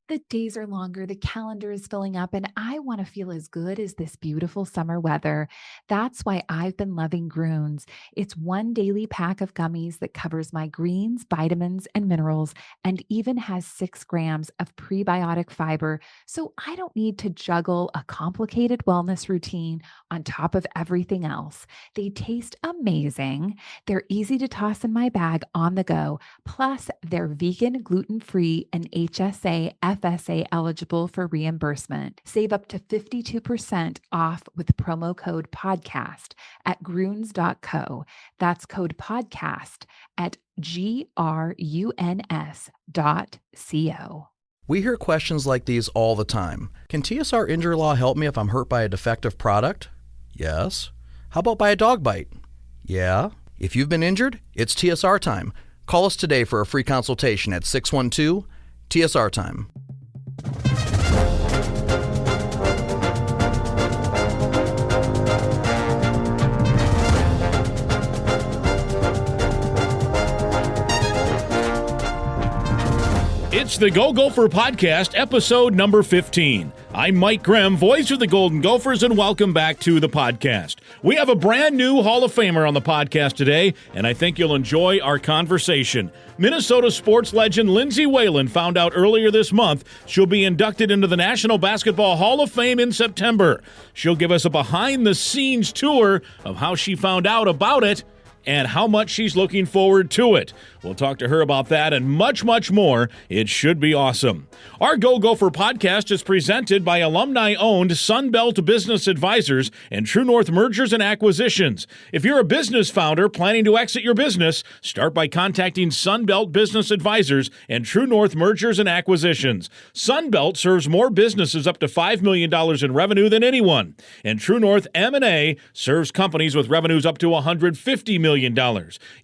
The days are longer, the calendar is filling up, and I want to feel as good as this beautiful summer weather. That's why I've been loving Groons. It's one daily pack of gummies that covers my greens, vitamins, and minerals, and even has 6 grams of prebiotic fiber. So I don't need to juggle a complicated wellness routine on top of everything else. They taste amazing. They're easy to toss in my bag on the go. Plus, they're vegan, gluten-free, and HSA, FSA eligible for reimbursement. Save up to 52% off with promo code podcast at gruns.co. That's code podcast at gruns.co. We hear questions like these all the time. Can TSR injury law help me if I'm hurt by a defective product? Yes. How about by a dog bite? Yeah. If you've been injured, it's TSR time. Call us today for a free consultation at 612-TSR-TIME. It's the Go Gopher Podcast, episode number 15. I'm Mike Grimm, voice of the Golden Gophers, and welcome back to the podcast. We have a brand new Hall of Famer on the podcast today, and I think you'll enjoy our conversation. Minnesota sports legend Lindsay Whalen found out earlier this month she'll be inducted into the National Basketball Hall of Fame in September. She'll give us a behind-the-scenes tour of how she found out about it and how much she's looking forward to it. We'll talk to her about that and much, much more. It should be awesome. Our Go Gopher podcast is presented by alumni-owned Sunbelt Business Advisors and True North Mergers and Acquisitions. If you're a business founder planning to exit your business, start by contacting Sunbelt Business Advisors and True North Mergers and Acquisitions. Sunbelt serves more businesses up to $5 million in revenue than anyone, and True North M&A serves companies with revenues up to $150 million.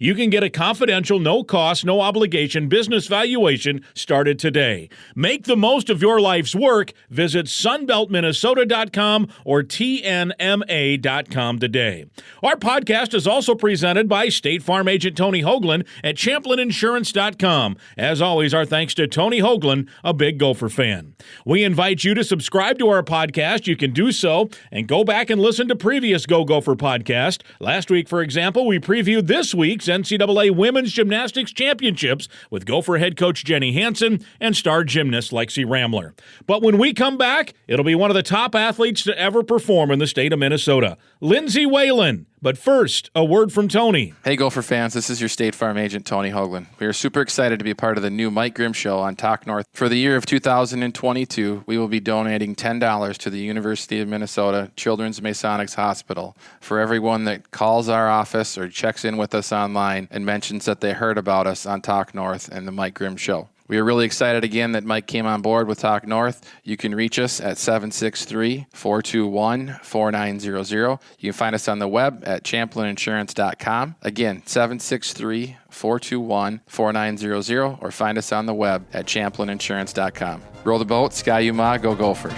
You can get a confidential, no-cost, no-obligation business valuation started today. Make the most of your life's work. Visit sunbeltminnesota.com or tnma.com today. Our podcast is also presented by State Farm agent Tony Hoagland at ChamplinInsurance.com. As always, our thanks to Tony Hoagland, a big Gopher fan. We invite you to subscribe to our podcast. You can do so and go back and listen to previous Go Gopher podcast. Last week, for example, we previewed this week's NCAA Women's Gymnastics Championships with Gopher head coach Jenny Hansen and star gymnast Lexi Ramler. But when we come back, it'll be one of the top athletes to ever perform in the state of Minnesota, Lindsay Whalen. But first, a word from Tony. Hey, Gopher fans, this is your State Farm agent, Tony Hoagland. We are super excited to be part of the new Mike Grimm Show on Talk North. For the year of 2022, we will be donating $10 to the University of Minnesota Children's Masonics Hospital for everyone that calls our office or checks in with us online and mentions that they heard about us on Talk North and the Mike Grimm Show. We are really excited again that Mike came on board with Talk North. You can reach us at 763-421-4900. You can find us on the web at ChamplinInsurance.com. Again, 763-421-4900, or find us on the web at ChamplinInsurance.com. Roll the boat, Sky Yuma, go Gophers.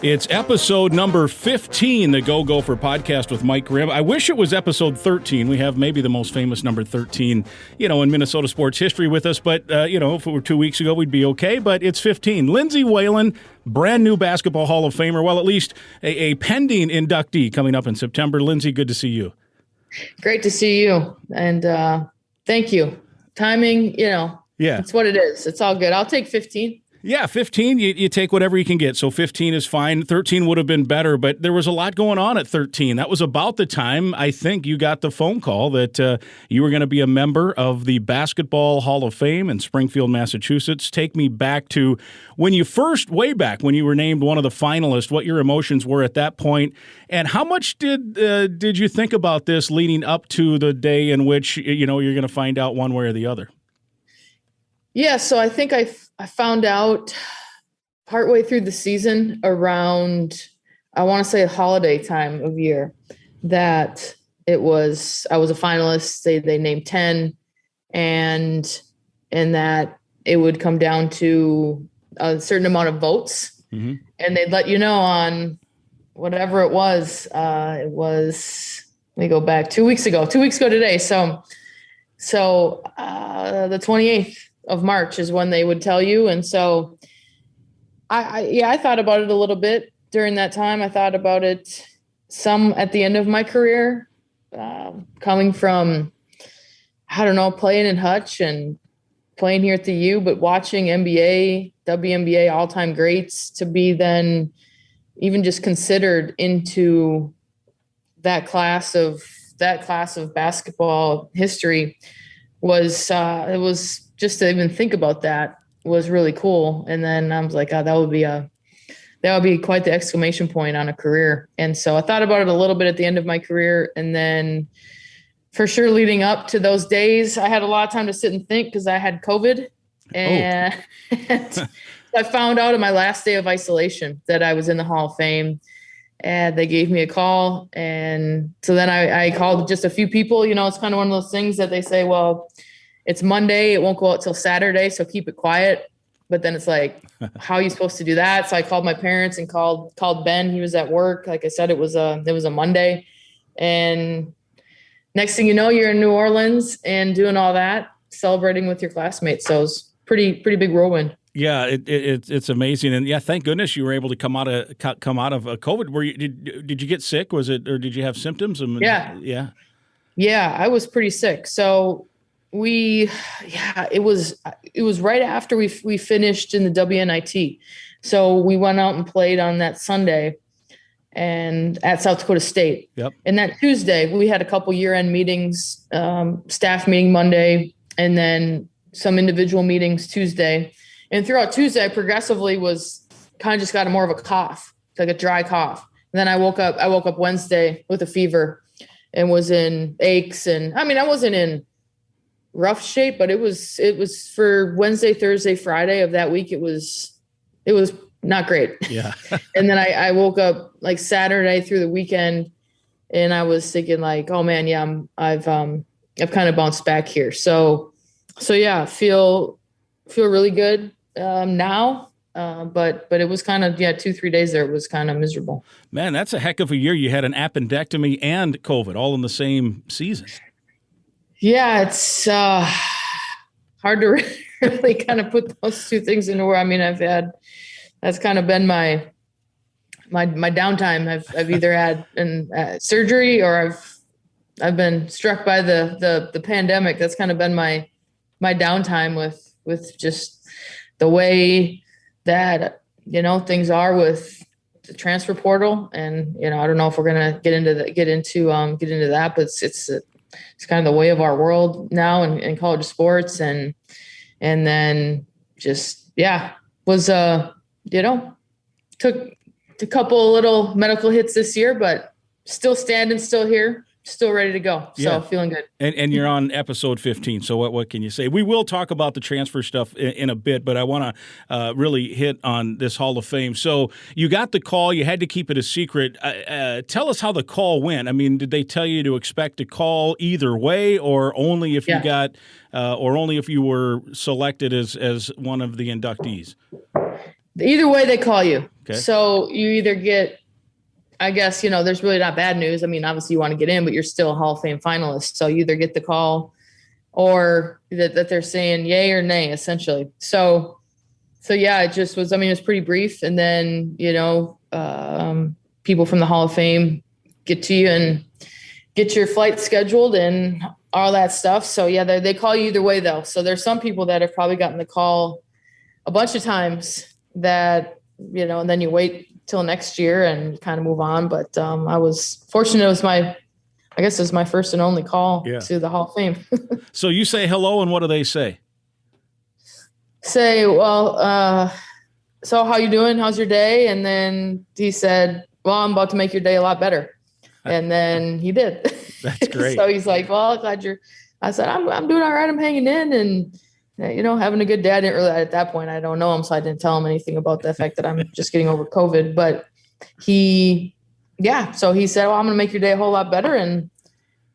It's episode number 15, the Go Gopher podcast with Mike Grimm. I wish it was episode 13. We have maybe the most famous number 13, in Minnesota sports history with us. But, if it were 2 weeks ago, we'd be okay. But it's 15. Lindsay Whalen, brand new Basketball Hall of Famer. Well, at least a pending inductee coming up in September. Lindsay, good to see you. Great to see you. And thank you. Timing, it's what it is. It's all good. I'll take 15. Yeah, 15, you take whatever you can get. So 15 is fine. 13 would have been better, but there was a lot going on at 13. That was about the time, I think, you got the phone call that you were going to be a member of the Basketball Hall of Fame in Springfield, Massachusetts. Take me back to when you first, way back, when you were named one of the finalists, what your emotions were at that point, and how much did you think about this leading up to the day in which, you're going to find out one way or the other? Yeah, so I think I found out partway through the season around, I want to say, holiday time of year, that I was a finalist. They named 10, and that it would come down to a certain amount of votes, and they'd let you know on whatever it was. Let me go back 2 weeks ago today. So the 28th. of March is when they would tell you. And so I thought about it a little bit during that time. I thought about it some at the end of my career, coming from, I don't know, playing in Hutch and playing here at the U, but watching NBA, WNBA all-time greats to be then even just considered into that class of basketball history was, it was just to even think about that was really cool. And then I was like, oh, that would be quite the exclamation point on a career. And so I thought about it a little bit at the end of my career. And then for sure, leading up to those days, I had a lot of time to sit and think because I had COVID. And I found out on my last day of isolation that I was in the Hall of Fame. And they gave me a call. And so then I called just a few people. You know, it's kind of one of those things that they say, well, it's Monday. It won't go out till Saturday, so keep it quiet. But then it's like, how are you supposed to do that? So I called my parents and called Ben. He was at work. Like I said, it was a Monday. And next thing you know, you're in New Orleans and doing all that, celebrating with your classmates. So it was pretty big whirlwind. Yeah, it's amazing, and yeah, thank goodness you were able to come out of COVID. Were you did you get sick? Was it, or did you have symptoms? Yeah, I was pretty sick. So it was right after we finished in the WNIT. So we went out and played on that Sunday and at South Dakota State. Yep. And that Tuesday we had a couple year-end meetings, staff meeting Monday, and then some individual meetings Tuesday. And throughout Tuesday, I progressively was kind of just got more of a cough, like a dry cough. And then I woke up Wednesday with a fever and was in aches. And I mean, I wasn't in rough shape, but it was for Wednesday, Thursday, Friday of that week. It was not great. Yeah. And then I woke up like Saturday through the weekend and I was thinking like, oh man, yeah, I've kind of bounced back here. So yeah, feel really good now. But it was kind of, 2-3 days there. It was kind of miserable. Man, that's a heck of a year. You had an appendectomy and COVID all in the same season. Yeah, it's hard to really kind of put those two things into where, I mean, that's kind of been my downtime. I've either had surgery or I've been struck by the pandemic. That's kind of been my downtime with just the way that, things are with the transfer portal. And, I don't know if we're going to get into that, but it's kind of the way of our world now in college sports. And then just, was, took a couple little medical hits this year, but still standing, still here, still ready to go. So feeling good. And you're on episode 15. So what can you say? We will talk about the transfer stuff in a bit, but I want to really hit on this Hall of Fame. So you got the call. You had to keep it a secret. Tell us how the call went. I mean, did they tell you to expect a call either way, or only if you got, or only if you were selected as one of the inductees? Either way, they call you. Okay. So you either get, I guess, there's really not bad news. I mean, obviously you want to get in, but you're still a Hall of Fame finalist. So you either get the call or that they're saying yay or nay, essentially. So yeah, it just was, I mean, it was pretty brief. And then, people from the Hall of Fame get to you and get your flight scheduled and all that stuff. So yeah, they call you either way though. So there's some people that have probably gotten the call a bunch of times that, and then you wait till next year and kind of move on. But I was fortunate. It was my first and only call to the Hall of Fame. So you say hello, and what do they say? Say, well, so how you doing? How's your day? And then he said, well, I'm about to make your day a lot better. And then he did. That's great. So he's like, well, I said, I'm doing all right. I'm hanging in and, having a good day. I didn't really, at that point, I don't know him. So I didn't tell him anything about the fact that I'm just getting over COVID, but so he said, well, I'm going to make your day a whole lot better. And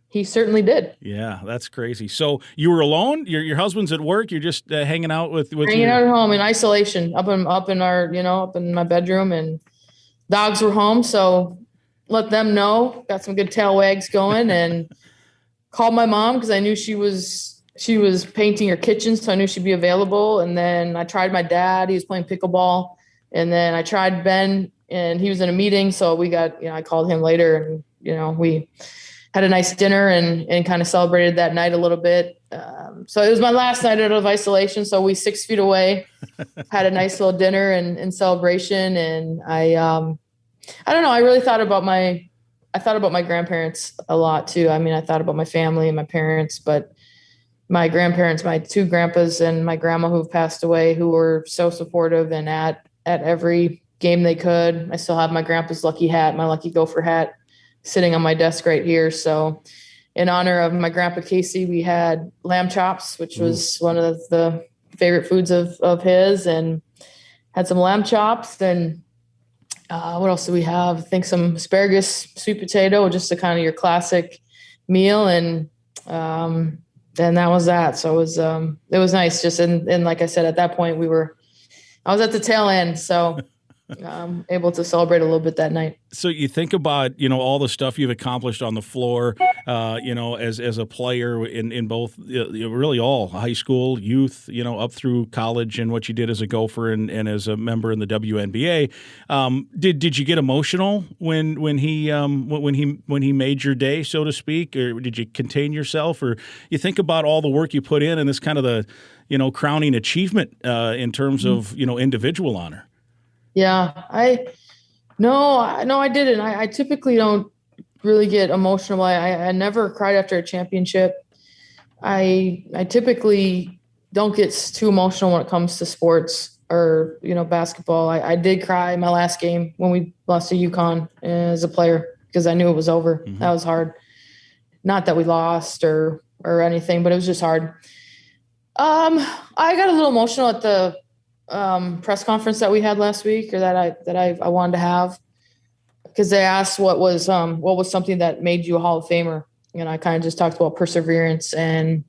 he certainly did. Yeah, that's crazy. So you were alone? Your husband's at work. You're just hanging out with hanging out at home in isolation, up in my bedroom, and dogs were home. So let them know, got some good tail wags going, and called my mom because I knew she was she was painting her kitchen, so I knew she'd be available. And then I tried my dad. He was playing pickleball. And then I tried Ben, and he was in a meeting. So we got, I called him later, and, we had a nice dinner and kind of celebrated that night a little bit. So it was my last night out of isolation. So we 6 feet away, had a nice little dinner and celebration. And I don't know. I really thought about my grandparents a lot too. I mean, I thought about my family and my parents, but my grandparents, my 2 grandpas and my grandma who've passed away, who were so supportive and at every game they could. I still have my grandpa's lucky hat, my lucky Gopher hat, sitting on my desk right here. So in honor of my grandpa Casey, we had lamb chops, which was one of the favorite foods of his, and had some lamb chops. And what else do we have? I think some asparagus, sweet potato, just a kind of your classic meal. And that was that. So it was nice. Just, and like I said, at that point I was at the tail end. So able to celebrate a little bit that night. So you think about, all the stuff you've accomplished on the floor, as a player in both, really all high school, youth, up through college, and what you did as a Gopher and as a member in the WNBA. Did you get emotional when he made your day, so to speak, or did you contain yourself, or you think about all the work you put in and this kind of the, crowning achievement in terms of, individual honor? Yeah, no, I didn't. I typically don't really get emotional. I never cried after a championship. I typically don't get too emotional when it comes to sports or, basketball. I did cry my last game when we lost to UConn as a player, because I knew it was over. Mm-hmm. That was hard. Not that we lost or anything, but it was just hard. I got a little emotional at the press conference that we had last week, or that I wanted to have, because they asked what was something that made you a Hall of Famer. And I kind of just talked about perseverance, and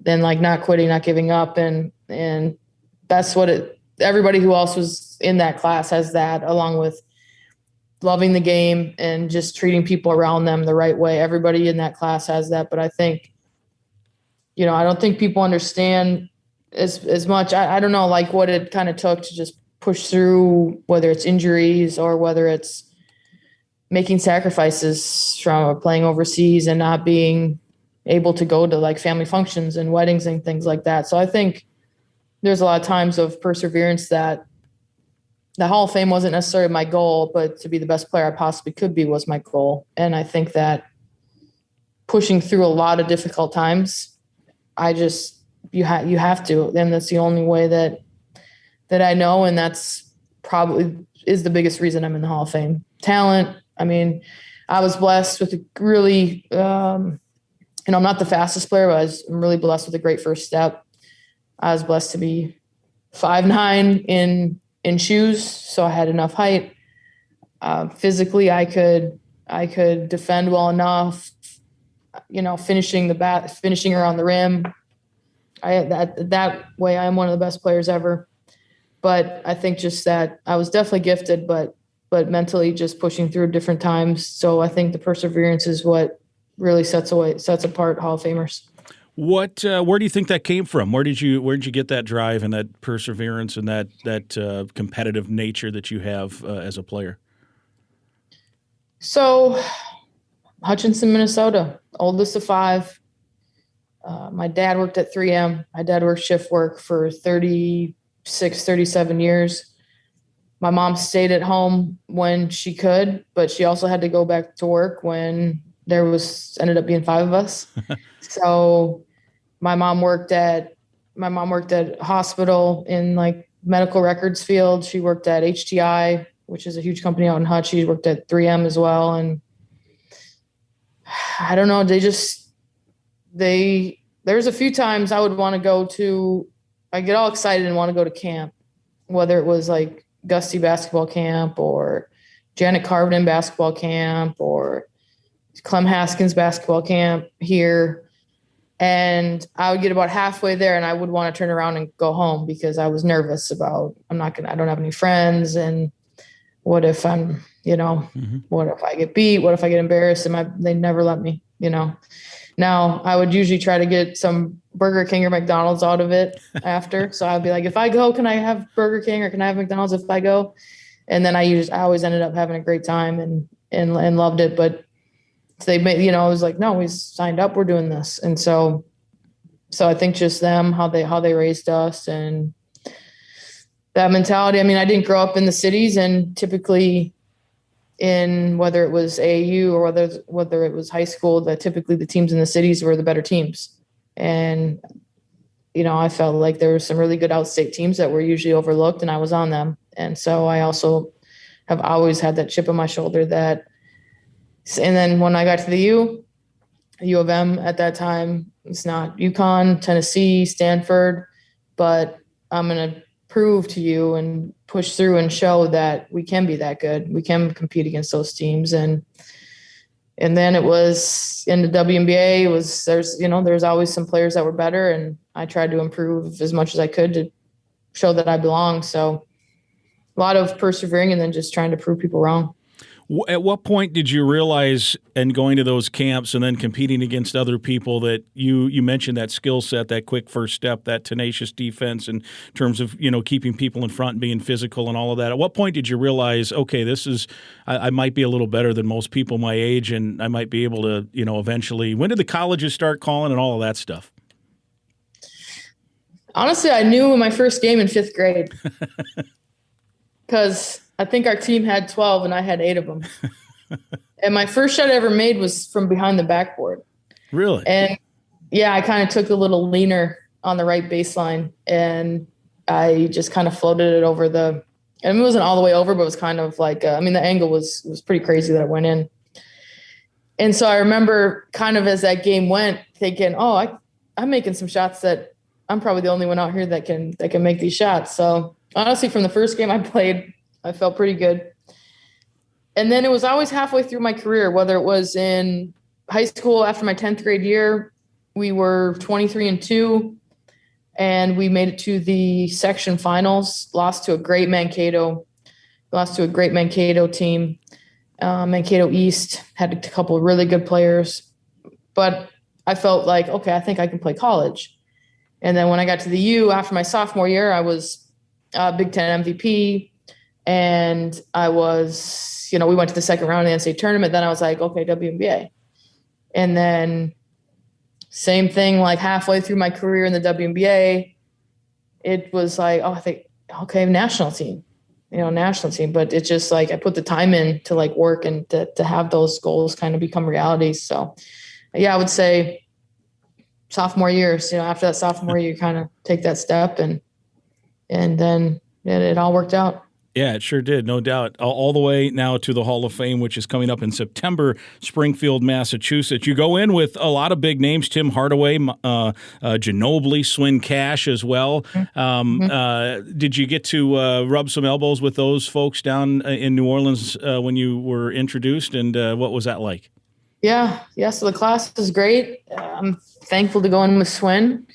then like not quitting, not giving up. And that's everybody who else was in that class has that, along with loving the game and just treating people around them the right way. Everybody in that class has that. But I think, I don't think people understand as much. I don't know, like what it kind of took to just push through, whether it's injuries or whether it's making sacrifices from playing overseas and not being able to go to like family functions and weddings and things like that. So I think there's a lot of times of perseverance that the Hall of Fame wasn't necessarily my goal, but to be the best player I possibly could be was my goal. And I think that pushing through a lot of difficult times, you have to, and that's the only way that I know. And that's probably is the biggest reason I'm in the Hall of Fame. Talent. I mean, I was blessed with a really, I'm not the fastest player, but I'm really blessed with a great first step. I was blessed to be 5'9" in shoes. So I had enough height. Physically, I could defend well enough, finishing around the rim. That way I'm one of the best players ever. But I think just that I was definitely gifted, but mentally just pushing through different times. So I think the perseverance is what really sets apart Hall of Famers. Where do you think that came from? Where did you get that drive and that perseverance and that competitive nature that you have as a player? So Hutchinson, Minnesota, oldest of 5. My dad worked at 3M. My dad worked shift work for 36, 37 years. My mom stayed at home when she could, but she also had to go back to work when ended up being 5 of us. So my mom worked at hospital in like medical records field. She worked at HTI, which is a huge company out in Hutch. She worked at 3M as well. And I don't know, there's a few times I would want to I get all excited and want to go to camp, whether it was like Gusty basketball camp or Janet Carvin basketball camp or Clem Haskins basketball camp here. And I would get about halfway there and I would want to turn around and go home because I was nervous about, I don't have any friends. And what if I'm, what if I get beat? What if I get embarrassed? And they never let me, Now I would usually try to get some Burger King or McDonald's out of it after. So I'd be like, if I go, can I have Burger King or can I have McDonald's if I go? And then I always ended up having a great time and loved it. But they made, I was like, no, we signed up, we're doing this. And so I think just them, how they raised us and that mentality. I mean, I didn't grow up in the cities, and typically in whether it was AAU or whether it was high school, that typically the teams in the cities were the better teams. And, I felt like there were some really good outstate teams that were usually overlooked, and I was on them. And so I also have always had that chip on my shoulder and then when I got to the U of M at that time, it's not UConn, Tennessee, Stanford, but I'm going to prove to you and push through and show that we can be that good. We can compete against those teams. And then it was in the WNBA, there's always some players that were better, and I tried to improve as much as I could to show that I belong. So a lot of persevering and then just trying to prove people wrong. At what point did you realize, and going to those camps and then competing against other people, that you mentioned that skill set, that quick first step, that tenacious defense in terms of, keeping people in front and being physical and all of that? At what point did you realize, okay, I might be a little better than most people my age, and I might be able to, eventually? When did the colleges start calling and all of that stuff? Honestly, I knew in my first game in 5th grade because I think our team had 12 and I had 8 of them. And my first shot I ever made was from behind the backboard. Really? And yeah, I kind of took a little leaner on the right baseline, and I just kind of floated it over and it wasn't all the way over, but it was kind of like, the angle was pretty crazy that it went in. And so I remember kind of as that game went thinking, I'm making some shots that I'm probably the only one out here that can make these shots. So honestly, from the first game I played, I felt pretty good. And then it was always halfway through my career, whether it was in high school after my 10th grade year, we were 23-2, and we made it to the section finals, lost to a great Mankato team. Mankato East had a couple of really good players, but I felt like, okay, I think I can play college. And then when I got to the U after my sophomore year, I was Big Ten MVP. And I was, we went to the second round of the NCAA tournament. Then I was like, okay, WNBA. And then same thing, like halfway through my career in the WNBA, it was like, I think, okay, national team. But it's just like I put the time in to like work and to have those goals kind of become reality. So, yeah, I would say sophomore year. After that sophomore year, you kind of take that step, and then it all worked out. Yeah, it sure did, no doubt. All the way now to the Hall of Fame, which is coming up in September, Springfield, Massachusetts. You go in with a lot of big names: Tim Hardaway, Ginobili, Swin Cash as well. Did you get to rub some elbows with those folks down in New Orleans when you were introduced, and what was that like? Yeah. So the class is great. I'm thankful to go in with Swin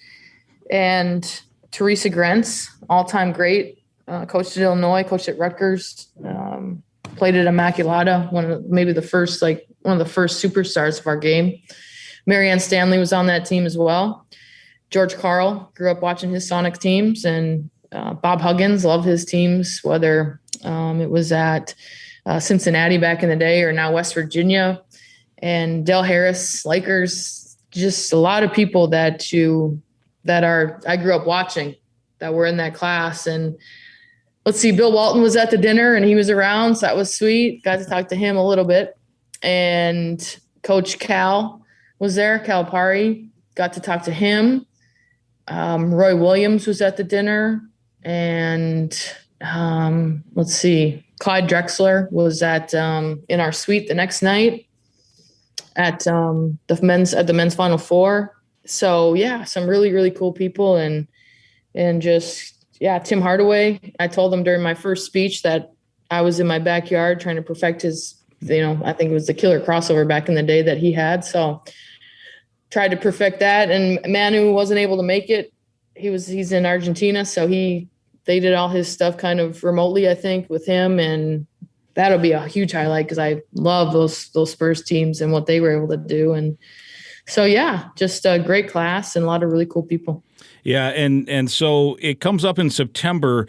and Teresa Grentz, all-time great. Coached at Illinois, coached at Rutgers, played at Immaculata, one of the first superstars of our game. Marianne Stanley was on that team as well. George Karl, grew up watching his Sonic teams, and Bob Huggins, loved his teams, whether it was at Cincinnati back in the day or now West Virginia. And Del Harris, Lakers, just a lot of people that I grew up watching that were in that class. And let's see, Bill Walton was at the dinner and he was around, so that was sweet. Got to talk to him a little bit. And Coach Cal was there, Calipari. Got to talk to him. Roy Williams was at the dinner. And let's see, Clyde Drexler was at in our suite the next night at the men's Final Four. So yeah, some really, really cool people, and just, yeah, Tim Hardaway. I told him during my first speech that I was in my backyard trying to perfect his, I think it was the killer crossover back in the day that he had. So tried to perfect that. And Manu wasn't able to make it. He's in Argentina. So they did all his stuff kind of remotely, I think, with him. And that'll be a huge highlight because I love those Spurs teams and what they were able to do. And So yeah, just a great class and a lot of really cool people. Yeah, and so it comes up in September.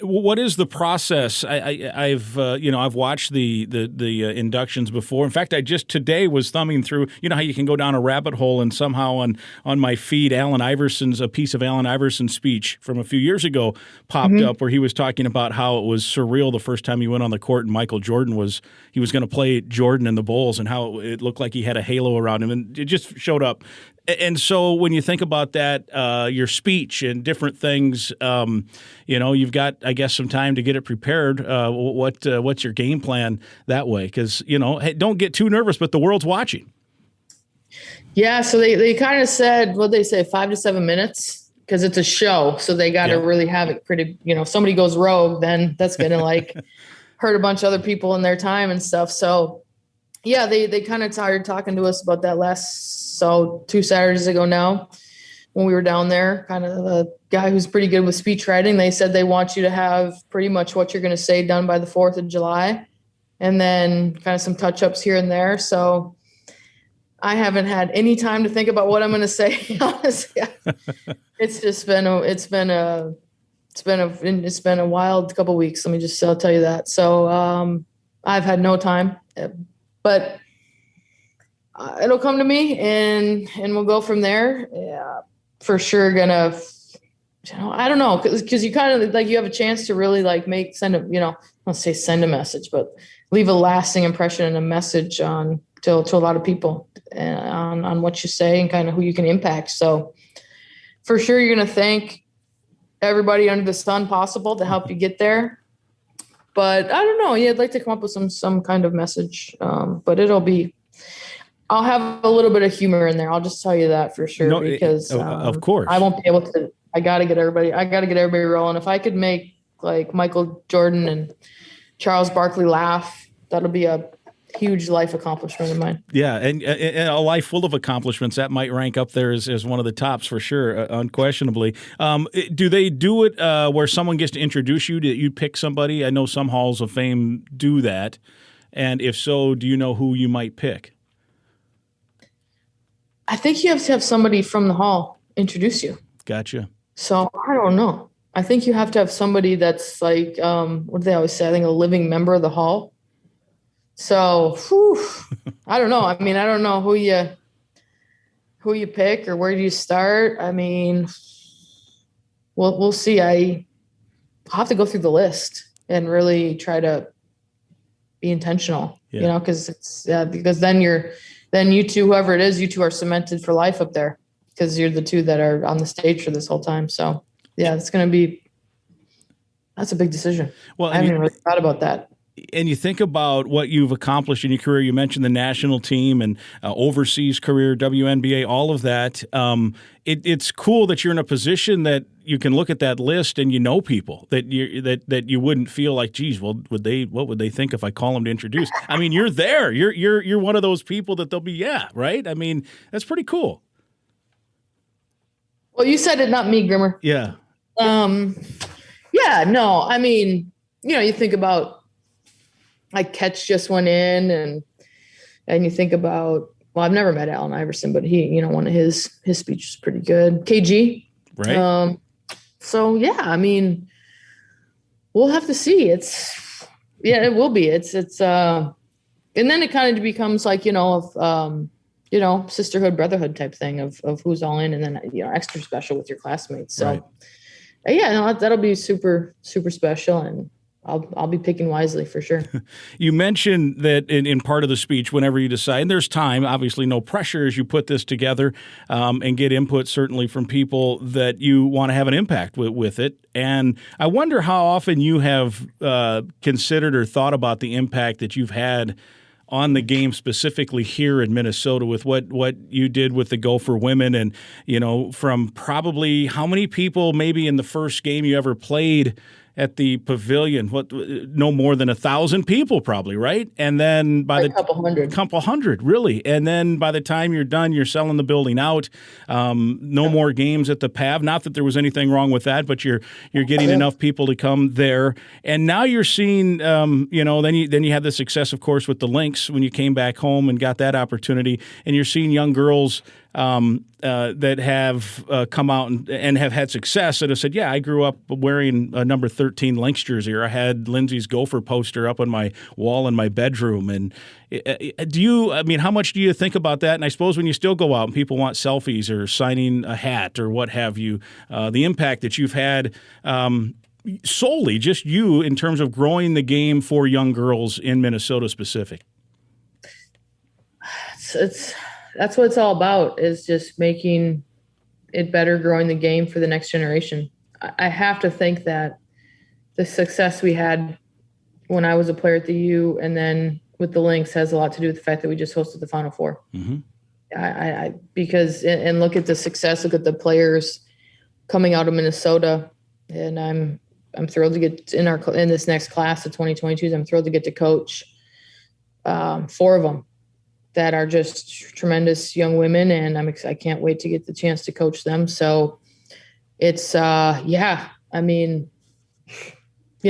What is the process? I've watched the inductions before. In fact, I just today was thumbing through. You know how you can go down a rabbit hole, and somehow on my feed, a piece of Allen Iverson's speech from a few years ago popped up, where he was talking about how it was surreal the first time he went on the court, and Michael Jordan was going to play Jordan in the Bulls, and how it looked like he had a halo around him, and it just showed up. And so when you think about that, your speech and different things, you've got, I guess, some time to get it prepared. What's your game plan that way? Because, hey, don't get too nervous, but the world's watching. Yeah, so they kind of said, what'd they say, 5 to 7 minutes? Because it's a show, so they got to really have it pretty, if somebody goes rogue, then that's going to hurt a bunch of other people in their time and stuff. So, yeah, they kind of started talking to us about that 2 Saturdays ago now, when we were down there. Kind of a guy who's pretty good with speech writing. They said they want you to have pretty much what you're going to say done by the 4th of July, and then kind of some touch-ups here and there. So I haven't had any time to think about what I'm going to say. Honestly, it's just been a wild couple of weeks. Let me just tell you that. So I've had no time, but it'll come to me, and we'll go from there. Yeah, for sure. I don't know, because you kind of you have a chance to really send a message, but leave a lasting impression and a message to a lot of people on what you say and kind of who you can impact. So for sure, you're going to thank everybody under the sun possible to help you get there. But I don't know. Yeah, I'd like to come up with some kind of message, but I'll have a little bit of humor in there. I'll just tell you that for sure, because of course I won't be able to. I got to get everybody rolling. If I could make Michael Jordan and Charles Barkley laugh, that'll be a huge life accomplishment of mine. Yeah, and a life full of accomplishments. That might rank up there as one of the tops for sure, unquestionably. Do they do it where someone gets to introduce you? Do you pick somebody? I know some halls of fame do that. And if so, do you know who you might pick? I think you have to have somebody from the hall introduce you. Gotcha. So I don't know. I think you have to have somebody that's what do they always say? I think a living member of the hall. So I don't know. I mean, I don't know who you pick or where do you start. I mean, we'll see. I'll have to go through the list and really try to be intentional. Because then you two, whoever it is, you two are cemented for life up there, because you're the two that are on the stage for this whole time. So yeah, that's a big decision. Well, I haven't really thought about that. And you think about what you've accomplished in your career. You mentioned the national team and overseas career, WNBA, all of that. It's cool that you're in a position that you can look at that list and people that you wouldn't feel like, geez, well, what would they think if I call them to introduce? I mean, you're there. You're one of those people that they'll be, right? I mean, that's pretty cool. Well, you said it, not me, Grimmer. Yeah. Yeah. No. I mean, you think about. Catch just went in, and you think about, well, I've never met Allen Iverson, but he, one of his speech is pretty good. KG. Right. So yeah, I mean, we'll have to see. It will be. It's and then it kind of becomes sisterhood, brotherhood type thing of who's all in, and then, extra special with your classmates. So right. That'll be super, super special, and I'll be picking wisely for sure. You mentioned that in part of the speech, whenever you decide, and there's time, obviously no pressure as you put this together, and get input certainly from people that you want to have an impact with it. And I wonder how often you have considered or thought about the impact that you've had on the game, specifically here in Minnesota, with what you did with the Gopher women, and from probably how many people maybe in the first game you ever played at the pavilion, no more than 1,000 people probably, right? And then by a couple hundred, really. And then by the time you're done, you're selling the building out. No more games at the PAV. Not that there was anything wrong with that, but you're getting enough people to come there. And now you're seeing, then you had the success, of course, with the Lynx when you came back home and got that opportunity. And you're seeing young girls that have come out and have had success that have said, yeah, I grew up wearing a number 13 Lynx jersey, or I had Lindsay's Gopher poster up on my wall in my bedroom. And how much do you think about that? And I suppose when you still go out and people want selfies or signing a hat or what have you, the impact that you've had solely just you in terms of growing the game for young girls in Minnesota specific. That's what it's all about, is just making it better, growing the game for the next generation. I have to think that the success we had when I was a player at the U and then with the Lynx has a lot to do with the fact that we just hosted the Final Four. Mm-hmm. Because look at the success, look at the players coming out of Minnesota, and I'm thrilled to get in this next class of 2022s. I'm thrilled to get to coach 4 of them that are just tremendous young women, and I can't wait to get the chance to coach them. So it's you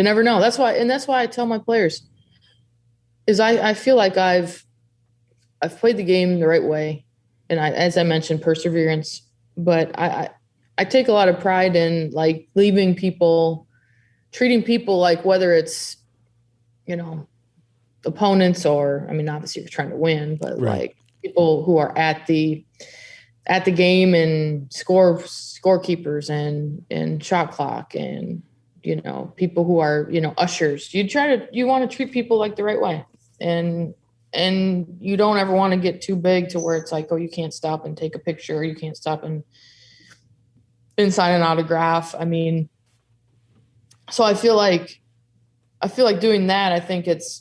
never know. That's why I tell my players is I feel like I've played the game the right way, and as I mentioned, perseverance. But I take a lot of pride in like treating people like, whether it's opponents or, obviously you're trying to win, but right, like people who are at the game and scorekeepers and shot clock and, people who are, ushers. You want to treat people like the right way. And you don't ever want to get too big to where it's like, oh, you can't stop and take a picture, or you can't stop and sign an autograph. So I feel like doing that. I think it's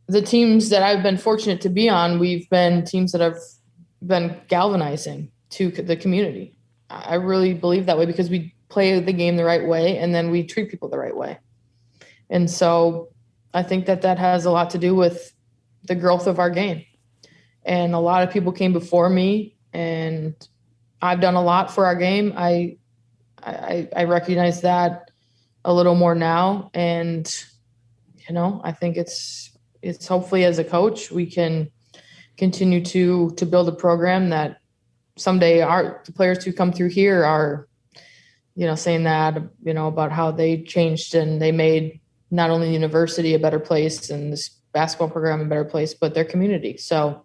the teams that I've been fortunate to be on. We've been teams that have been galvanizing to the community. I really believe that way, because we play the game the right way and then we treat people the right way. And so I think that has a lot to do with the growth of our game. And a lot of people came before me, and I've done a lot for our game. I recognize that a little more now. And, I think it's hopefully as a coach, we can continue to build a program that someday the players who come through here are, saying that, about how they changed and they made not only the university a better place and this basketball program a better place, but their community. So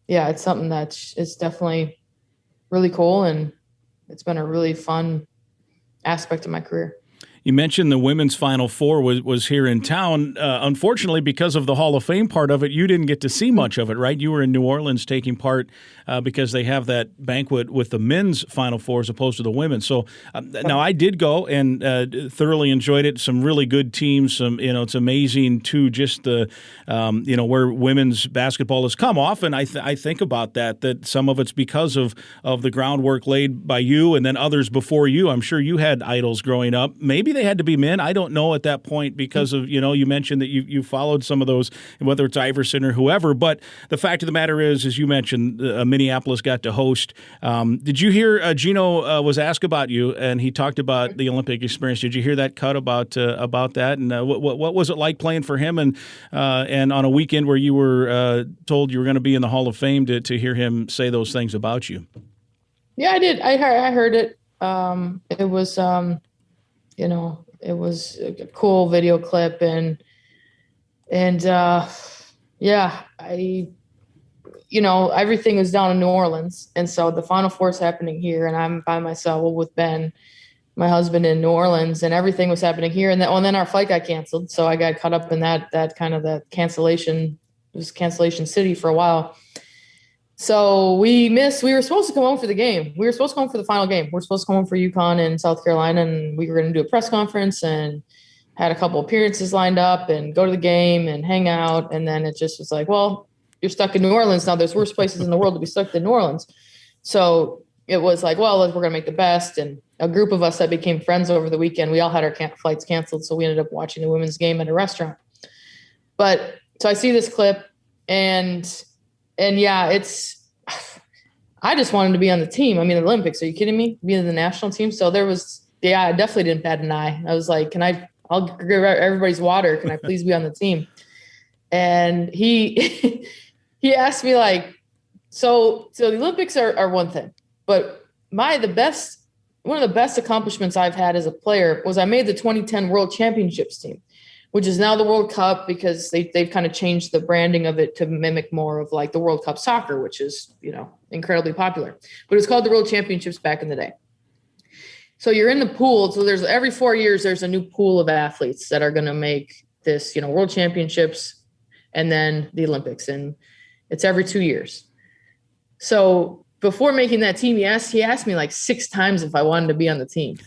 yeah, it's something it's definitely really cool. And it's been a really fun aspect of my career. You mentioned the women's Final Four was here in town. Unfortunately, because of the Hall of Fame part of it, you didn't get to see much of it, right? You were in New Orleans taking part because they have that banquet with the men's Final Four as opposed to the women. So now I did go and thoroughly enjoyed it. Some really good teams. It's amazing too, just the where women's basketball has come off. And I think about that some of it's because of the groundwork laid by you and then others before you. I'm sure you had idols growing up. Maybe they had to be men. I don't know at that point because of, you mentioned that you followed some of those, whether it's Iverson or whoever. But the fact of the matter is, as you mentioned, Minneapolis got to host. Did you hear Gino was asked about you, and he talked about the Olympic experience? Did you hear that cut about that? And what was it like playing for him and on a weekend where you were told you were going to be in the Hall of Fame to hear him say those things about you? Yeah, I did. I heard it. It was it was a cool video clip and everything was down in New Orleans. And so the Final Four is happening here, and I'm by myself with Ben, my husband, in New Orleans, and everything was happening here. And then our flight got canceled. So I got caught up in that kind of the cancellation. It was cancellation city for a while. So we were supposed to come home for the game. We were supposed to come home for the final game. We're supposed to come home for UConn and South Carolina, and we were going to do a press conference and had a couple appearances lined up and go to the game and hang out. And then it just was like, well, you're stuck in New Orleans now. There's worse places in the world to be stuck than New Orleans. So it was like, well, we're going to make the best. And a group of us that became friends over the weekend. We all had our flights canceled, so we ended up watching the women's game at a restaurant. But so I see this clip, and yeah, I just wanted to be on the team. I mean, the Olympics, are you kidding me? Being in the national team. So I definitely didn't bat an eye. I was like, I'll give everybody's water. Can I please be on the team? And he asked me, like, so the Olympics are one thing, but one of the best accomplishments I've had as a player was I made the 2010 World Championships team, which is now the World Cup, because they've kind of changed the branding of it to mimic more of like the World Cup soccer, which is, incredibly popular. But it's called the World Championships back in the day. So you're in the pool. So there's every 4 years, there's a new pool of athletes that are going to make this, World Championships and then the Olympics. And it's every 2 years. So before making that team, he asked me like 6 times if I wanted to be on the team.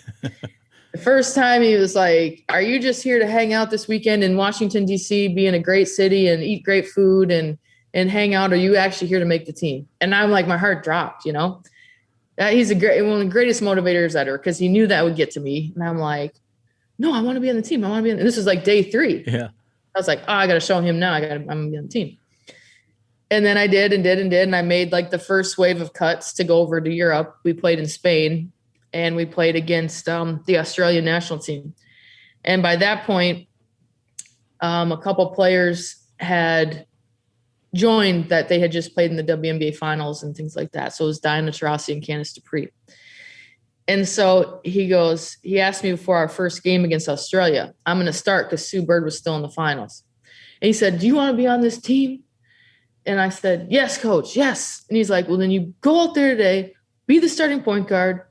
The first time he was like, are you just here to hang out this weekend in Washington, D.C., be in a great city and eat great food and hang out? Or are you actually here to make the team? And I'm like, my heart dropped, He's one of the greatest motivators ever, because he knew that would get to me. And I'm like, no, I want to be on the team. I want to be this is like day 3. Yeah. I was like, I got to show him now. I'm going to be on the team. And then I did. And I made like the first wave of cuts to go over to Europe. We played in Spain, and we played against the Australian national team. And by that point, a couple players had joined that they had just played in the WNBA finals and things like that. So it was Diana Taurasi and Candice Dupree. And so he asked me before our first game against Australia, I'm going to start because Sue Bird was still in the finals. And he said, do you want to be on this team? And I said, yes, coach, yes. And he's like, well, then you go out there today, be the starting point guard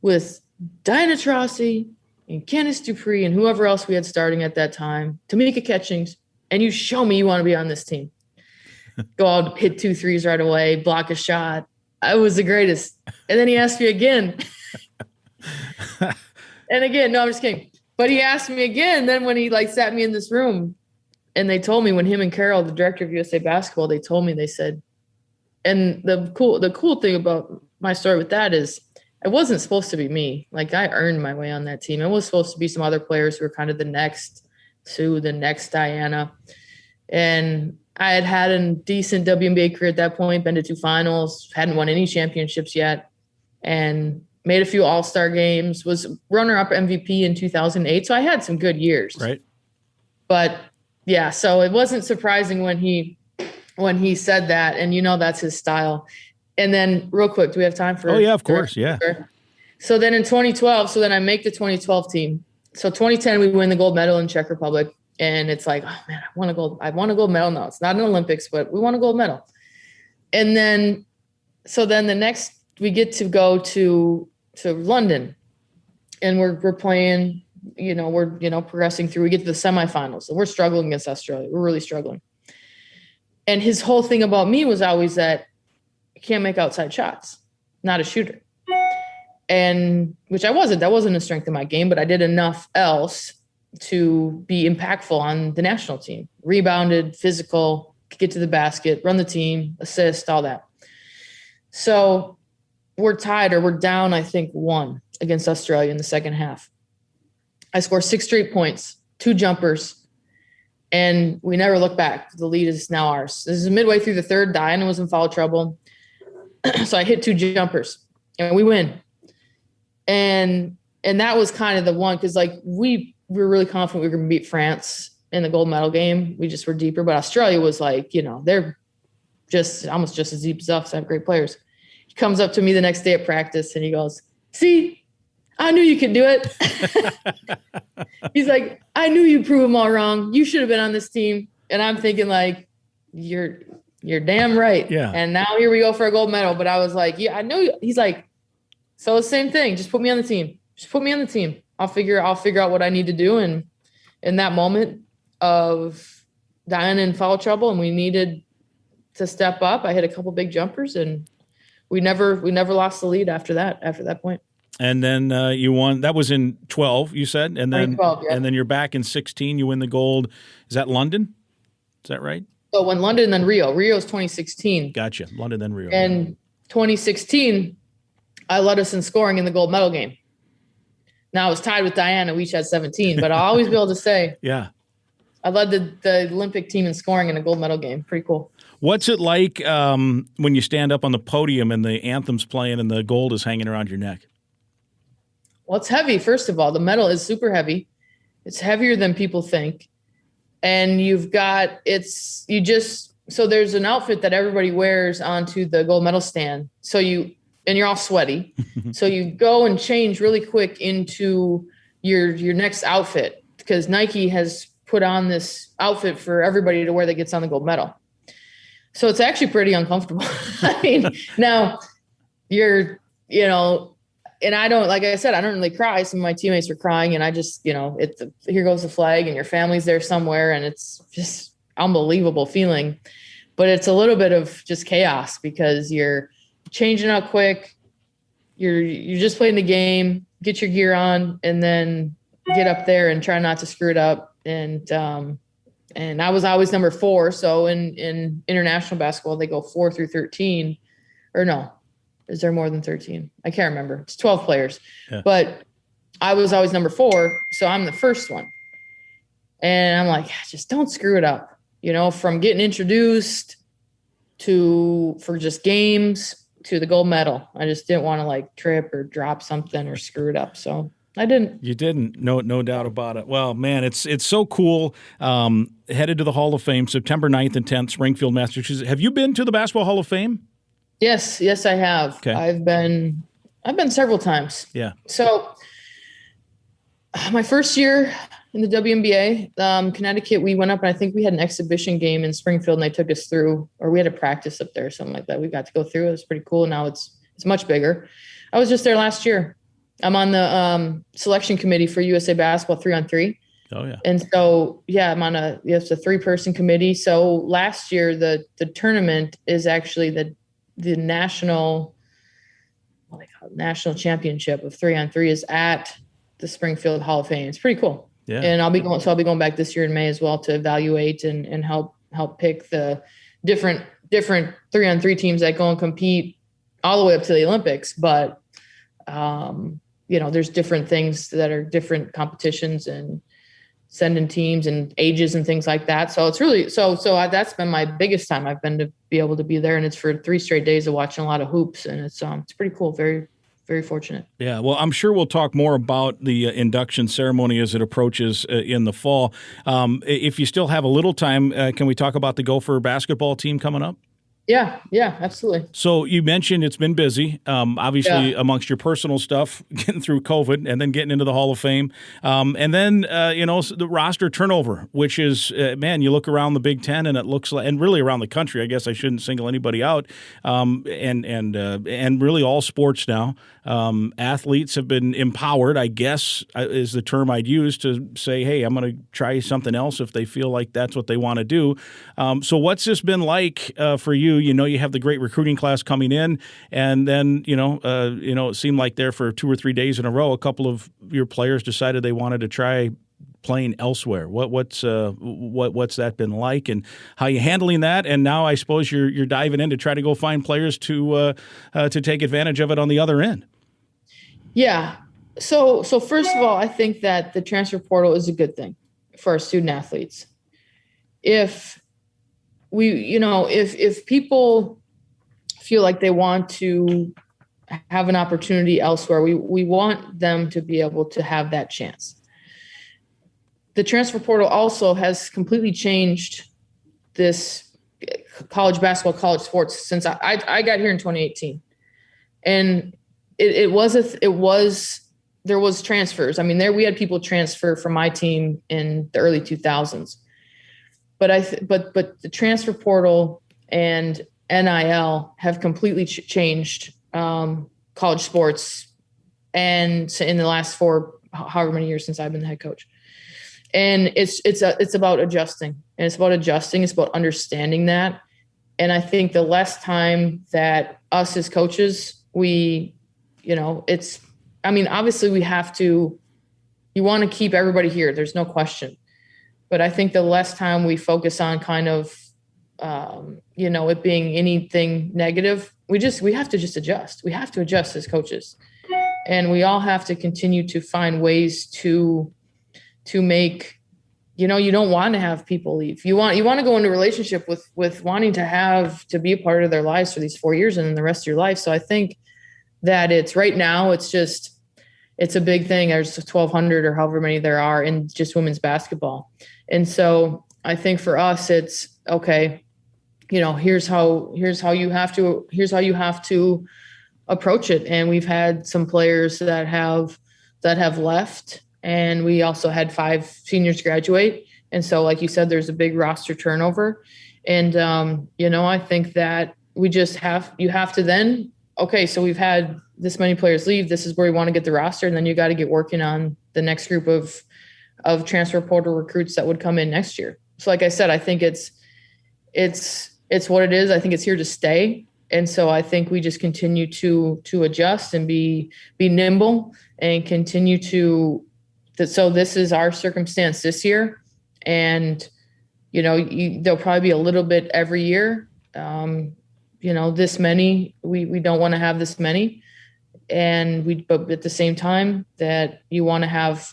with Diana Taurasi and Candice Dupree and whoever else we had starting at that time, Tamika Catchings, and you show me you want to be on this team. Go out, hit 2 threes right away, block a shot. I was the greatest. And then he asked me again. And again, no, I'm just kidding. But he asked me again. Then when he sat me in this room, and they told me, when him and Carol, the director of USA Basketball, they said, and the cool thing about my story with that is it wasn't supposed to be me. Like, I earned my way on that team. It was supposed to be some other players who were kind of the next Sue, the next Diana. And I had a decent WNBA career at that point, been to 2 finals, hadn't won any championships yet, and made a few all-star games, was runner-up MVP in 2008. So I had some good years. Right. But yeah, so it wasn't surprising when he said that, and that's his style. And then real quick, do we have time for? Oh yeah, of course. Yeah. So then in 2012, I make the 2012 team. So 2010, we win the gold medal in Czech Republic. And it's like, oh man, I want a gold medal now. It's not an Olympics, but we want a gold medal. And then the next, we get to go to London, and we're playing, we're progressing through. We get to the semifinals, and we're struggling against Australia. We're really struggling. And his whole thing about me was always that I can't make outside shots, not a shooter. And which I wasn't. That wasn't a strength of my game, but I did enough else to be impactful on the national team. Rebounded, physical, get to the basket, run the team, assist, all that. So we're tied, or we're down, I think, 1 against Australia in the second half. I score 6 straight points, 2 jumpers, and we never look back. The lead is now ours. This is midway through the third. Diana was in foul trouble. So I hit 2 jumpers, and we win. And that was kind of the one, because we were really confident we were going to beat France in the gold medal game. We just were deeper, but Australia was they're just almost just as deep as us. They have great players. He comes up to me the next day at practice, and he goes, see, I knew you could do it. He's like, I knew you'd prove them all wrong. You should have been on this team. And I'm thinking you're damn right. Yeah. And now here we go for a gold medal. But I was like, yeah, I know you. He's like, so the same thing. Just put me on the team. Just put me on the team. I'll figure out what I need to do. And in that moment of Diana in foul trouble, and we needed to step up, I hit a couple big jumpers, and we never lost the lead after that point. And then you won. That was in 12, you said, and then 12, yeah. And then you're back in 16. You win the gold. Is that London? Is that right? So when London, then Rio. Rio's 2016. Gotcha. London, then Rio. And 2016, I led us in scoring in the gold medal game. Now I was tied with Diana. We each had 17, but I'll always be able to say, Yeah. I led the Olympic team in scoring in a gold medal game. Pretty cool. What's it like when you stand up on the podium and the anthem's playing and the gold is hanging around your neck? Well, it's heavy. First of all, the medal is super heavy. It's heavier than people think. And so there's an outfit that everybody wears onto the gold medal stand. And you're all sweaty. So you go and change really quick into your next outfit, because Nike has put on this outfit for everybody to wear that gets on the gold medal. So it's actually pretty uncomfortable. I mean, now and I don't, like I said, I don't really cry. Some of my teammates were crying, and I just, here goes the flag, and your family's there somewhere, and it's just unbelievable feeling. But it's a little bit of just chaos, because you're changing out quick. You're just playing the game, get your gear on, and then get up there and try not to screw it up. And I was always number 4. So in international basketball, they go 4 through 13, or no, is there more than 13? I can't remember. It's 12 players, but I was always number 4. So I'm the first one. And I'm like, just don't screw it up, from getting introduced for just games to the gold medal. I just didn't want to trip or drop something or screw it up. So I didn't. You didn't. No doubt about it. Well, man, it's so cool. Headed to the Hall of Fame, September 9th and 10th, Springfield, Massachusetts. Have you been to the Basketball Hall of Fame? Yes, I have. Okay. I've been several times. Yeah. So my first year in the WNBA, Connecticut, we went up, and I think we had an exhibition game in Springfield, and they took us through, or we had a practice up there, something like that. We got to go through. It was pretty cool. Now it's much bigger. I was just there last year. I'm on the selection committee for USA Basketball 3-on-3. Oh yeah. And so, I'm on it's a 3-person committee. So last year, the tournament is actually the national, what they call it, national championship of 3-on-3 is at the Springfield Hall of Fame. It's pretty cool. Yeah. And I'll be going back this year in May as well to evaluate and help pick the different 3-on-3 teams that go and compete all the way up to the Olympics. But, there's different things that are different competitions and sending teams and ages and things like that. So it's really, that's been my biggest time I've been to be able to be there. And it's for 3 straight days of watching a lot of hoops. And it's pretty cool. Very, very fortunate. Yeah. Well, I'm sure we'll talk more about the induction ceremony as it approaches in the fall. If you still have a little time, can we talk about the Gopher basketball team coming up? Yeah, absolutely. So you mentioned it's been busy, obviously amongst your personal stuff, getting through COVID and then getting into the Hall of Fame. And then, the roster turnover, which is, you look around the Big Ten and it looks like, and really around the country, I guess I shouldn't single anybody out, and really all sports now. Athletes have been empowered, I guess, is the term I'd use to say, hey, I'm going to try something else if they feel like that's what they want to do. So what's this been like for you? You have the great recruiting class coming in, and then, it seemed like there for 2 or 3 days in a row, a couple of your players decided they wanted to try playing elsewhere. What's that been like, and how you handling that? And now I suppose you're diving in to try to go find players to take advantage of it on the other end. Yeah. So first of all, I think that the transfer portal is a good thing for our student athletes. If if people feel like they want to have an opportunity elsewhere, we want them to be able to have that chance. The transfer portal also has completely changed this college basketball, college sports since I got here in 2018. And there was transfers. I mean, we had people transfer from my team in the early 2000s. But but the transfer portal and NIL have completely changed college sports, and in the last however many years since I've been the head coach. And it's about adjusting, and it's about understanding that. And I think the less time that us as coaches, obviously we have to. You want to keep everybody here. There's no question. But I think the less time we focus on kind of, it being anything negative, we have to just adjust. We have to adjust as coaches. And we all have to continue to find ways to make, you don't want to have people leave. You want to go into a relationship with wanting to be a part of their lives for these 4 years and then the rest of your life. So I think that it's right now, it's a big thing. There's 1,200 or however many there are in just women's basketball. And so I think for us, it's okay, here's how you have to approach it. And we've had some players that have left, and we also had 5 seniors graduate. And so, like you said, there's a big roster turnover. And, I think that you have to then, okay, so we've had this many players leave. This is where we want to get the roster. And then you got to get working on the next group of transfer portal recruits that would come in next year. So like I said, I think it's what it is. I think it's here to stay. And so I think we just continue to adjust and be nimble and continue so this is our circumstance this year. And, there'll probably be a little bit every year. This many, we don't want to have this many. But at the same time that you want to have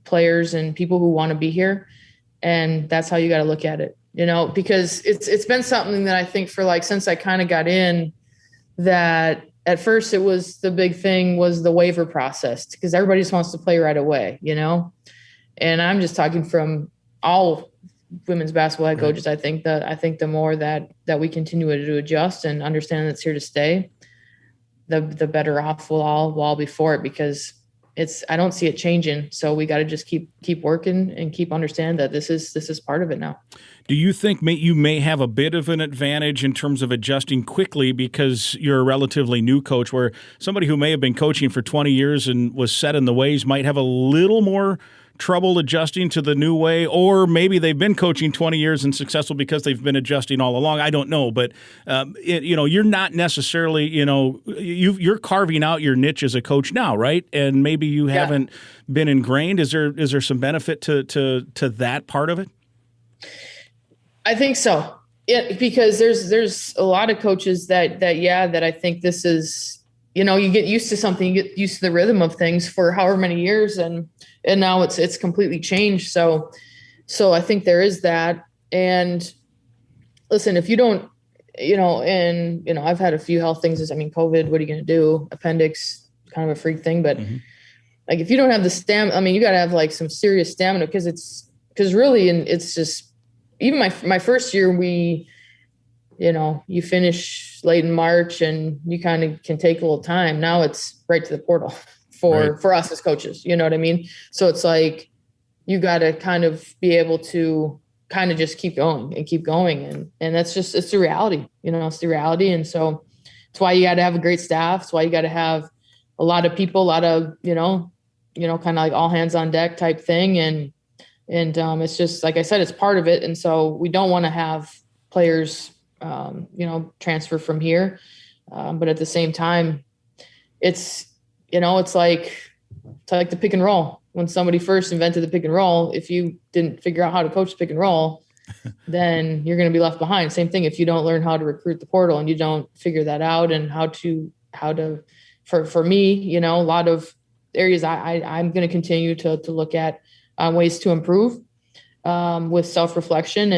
players and people who want to be here. And that's how you got to look at it, because it's been something that I think for since I kind of got in, that at first it was the big thing was the waiver process, because everybody just wants to play right away, and I'm just talking from all women's basketball head coaches. I think the more that we continue to adjust and understand that it's here to stay, the better off we'll all be for it, because I don't see it changing. So we got to just keep working and keep understand that this is part of it now. Do you think you may have a bit of an advantage in terms of adjusting quickly because you're a relatively new coach, where somebody who may have been coaching for 20 years and was set in the ways might have a little more trouble adjusting to the new way? Or maybe they've been coaching 20 years and successful because they've been adjusting all along. I don't know, but you're not necessarily, you're carving out your niche as a coach now, right? And maybe you haven't been ingrained. Is there some benefit to that part of it? I think so. Because there's a lot of coaches that I think this is, you get used to something, you get used to the rhythm of things for however many years, and now it's completely changed. So I think there is that. And listen, if you don't, I've had a few health things. COVID, what are you going to do? Appendix, kind of a freak thing, but if you don't have the stamina, you got to have some serious stamina, because really, and it's just, even my first year, you finish late in March and you kind of can take a little time. Now it's right to the portal for us as coaches, you know what I mean? So it's you got to kind of be able to kind of just keep going. And that's just, it's the reality, it's the reality. And so it's why you got to have a great staff. It's why you got to have a lot of people, a lot of, kind of all hands on deck type thing. And it's just, like I said, it's part of it. And so we don't want to have players, transfer from here. But at the same time, it's like the pick and roll. When somebody first invented the pick and roll, if you didn't figure out how to coach pick and roll, then you're going to be left behind. Same thing. If you don't learn how to recruit the portal and you don't figure that out and how to, for me, a lot of areas I'm going to continue to look at ways to improve with self-reflection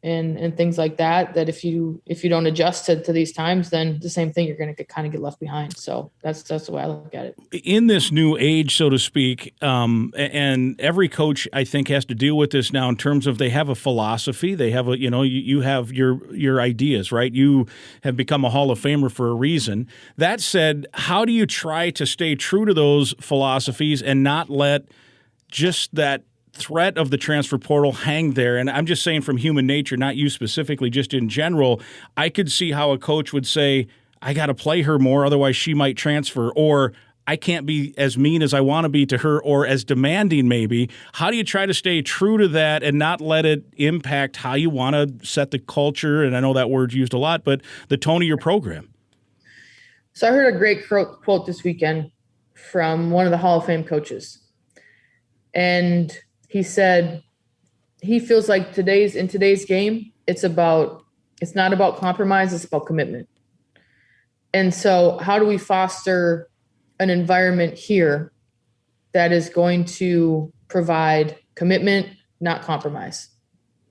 and things like that, that if you don't adjust to these times, then the same thing, you're going to kind of get left behind. So that's the way I look at it. In this new age, so to speak, and every coach, I think, has to deal with this now in terms of they have a philosophy. They have you have your ideas, right? You have become a Hall of Famer for a reason. That said, how do you try to stay true to those philosophies and not let just that threat of the transfer portal hang there? And I'm just saying, from human nature, not you specifically, just in general, I could see how a coach would say, I got to play her more, otherwise she might transfer, or I can't be as mean as I want to be to her, or as demanding maybe. How do you try to stay true to that and not let it impact how you want to set the culture, and I know that word's used a lot, but the tone of your program? So I heard a great quote this weekend from one of the Hall of Fame coaches. And he said he feels like in today's game, it's not about compromise, it's about commitment. And so how do we foster an environment here that is going to provide commitment, not compromise.